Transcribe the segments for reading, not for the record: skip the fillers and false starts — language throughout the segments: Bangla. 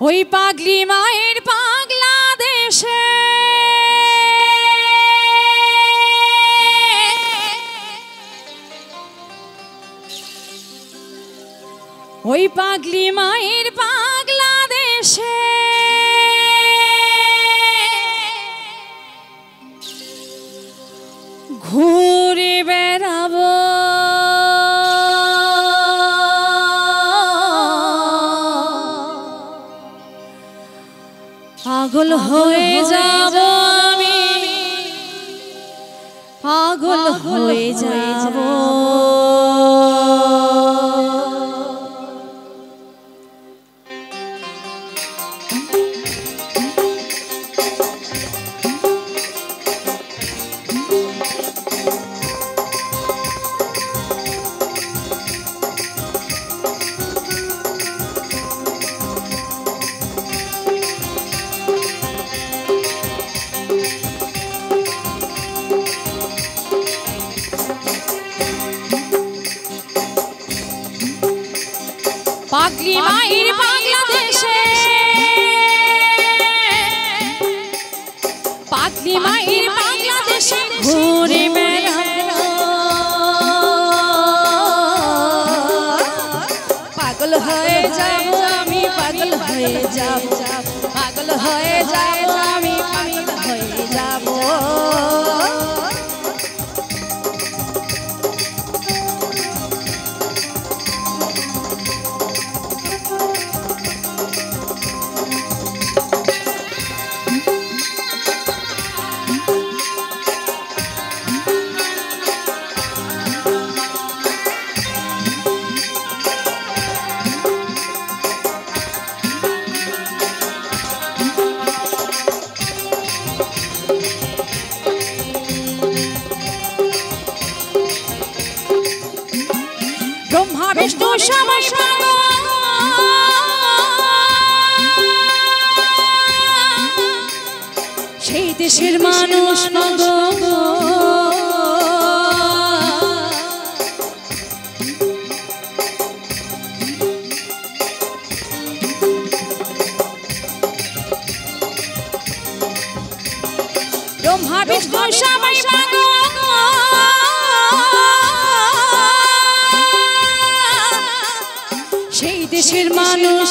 ওই পাগলি মায়ের পাগলা দেশে ওই পাগলি মায়ের পাগলা দেশে ঘুরে বেড়াবো পাগল হয়ে যাব আমি পাগল হয়ে যাব পাগলি মায়ের পাগলা দেশে পাগলি মায়ের পাগলা দেশে ঘুরে বেড়াবো পাগল হয়ে যাব আমি পাগল হয়ে যাব পাগল হয়ে যাব আমি পাগল হয়ে যাব ব্রহ্মা বিষ্ণু সবাই সেই দেশের মানুষ ব্রহ্মা বিষ্ণু সবাই সেই দেশের মানুষ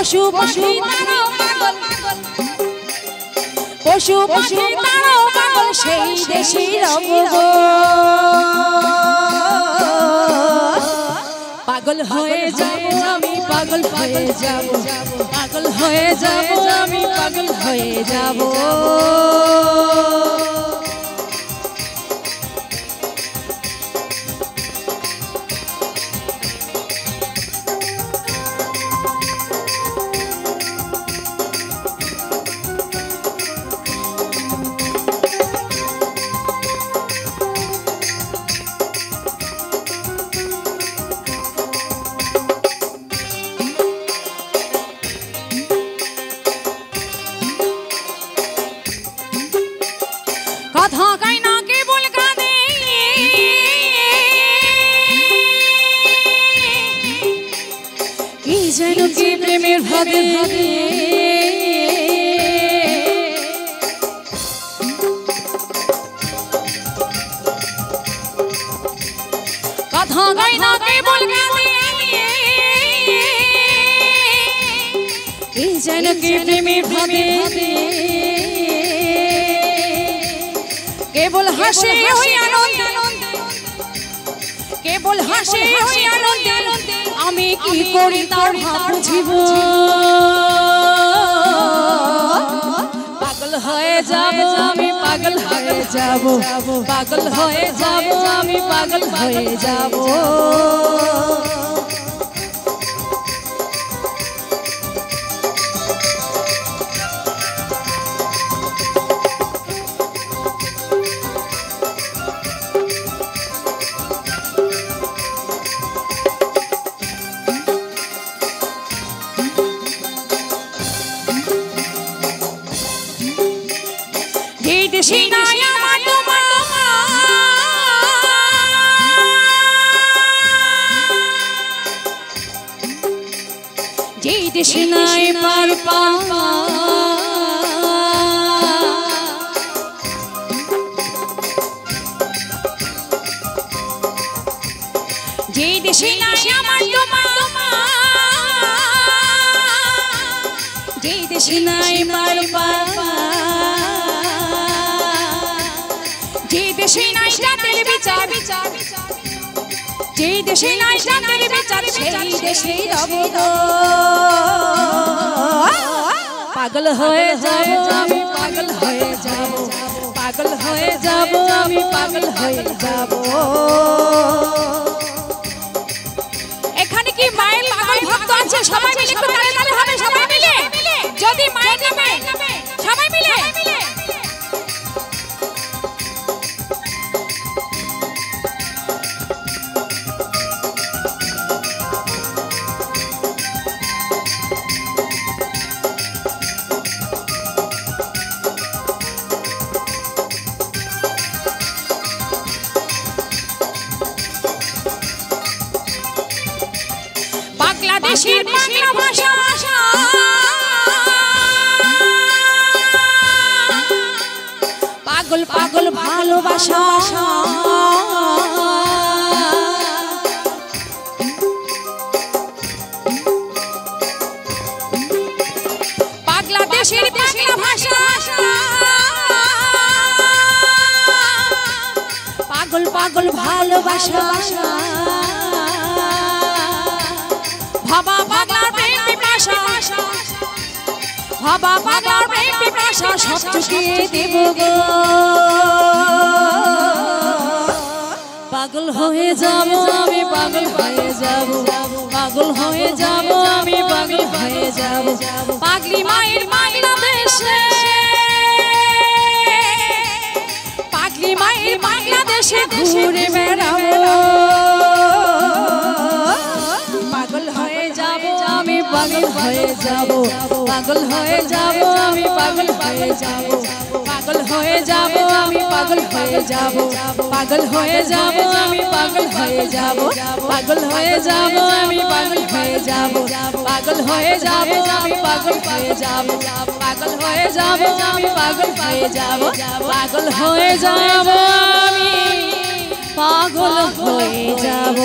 পশু পাখি তারাও পাগল পশু পাখি তারাও পাগল সেই দেশের পাগল হয়ে যাব আমি পাগল হয়ে যাব পাগল হয়ে যাব আমি পাগল হয়ে যাব কথা গাই না কেবল গানে কি যেন কি প্রেমের ভাবে কথা গাই না কেবল গানে কি যেন কি প্রেমের ভাবে কেবল হাসে ওই আনন্দে কেবল হাসে ওই আনন্দে আমি কি করি তার ভাব বুঝিব পাগল হয়ে যাব আমি পাগল হয়ে যাব পাগল হয়ে যাব আমি পাগল হয়ে যাব আমার যেই দেশে নাই পার পাওয়া যেই দেশে নাই আমার যেই দেশে নাই পার পাওয়া যেই দেশে নাই জাতের বিচার যেই দেশে নাই জাতের বিচার সেই দেশেই রব পাগল হয়ে যাব আমি পাগল হয়ে যাব পাগল হয়ে যাব আমি পাগল হয়ে যাব এখানে কি মায়ের পাগল ভক্ত আছে সবাই মিলে একটু তালে তালে হবে সবাই মিলে যদি মায়ের নামে সবাই মিলে বাংলাদেশের বাংলা ভাষা পাগল পাগল ভালোবাসা বাংলাদেশের বাংলা ভাষা পাগল পাগল ভালোবাসা ভাবা বাংলার প্রেম পিপাসা ভাবা বাংলার প্রেম পিপাসা সব চুকিয়ে দেব গো পাগল হয়ে যাব আমি পাগল হয়ে যাব পাগল হয়ে যাব আমি পাগল হয়ে যাব পাগলি মায়ের বাংলাদেশে পাগলি মায়ের বাংলাদেশে ঘুরে বেড়াবো পাগল হয়ে যাব আমি পাগল হয়ে যাব পাগল হয়ে যাব আমি পাগল হয়ে যাব পাগল হয়ে যাব আমি পাগল হয়ে যাব পাগল হয়ে যাব আমি পাগল হয়ে যাব পাগল হয়ে যাব আমি পাগল হয়ে যাব পাগল হয়ে যাব আমি পাগল হয়ে যাব পাগল হয়ে যাব আমি পাগল হয়ে যাব পাগল হয়ে যাব আমি পাগল হয়ে যাব।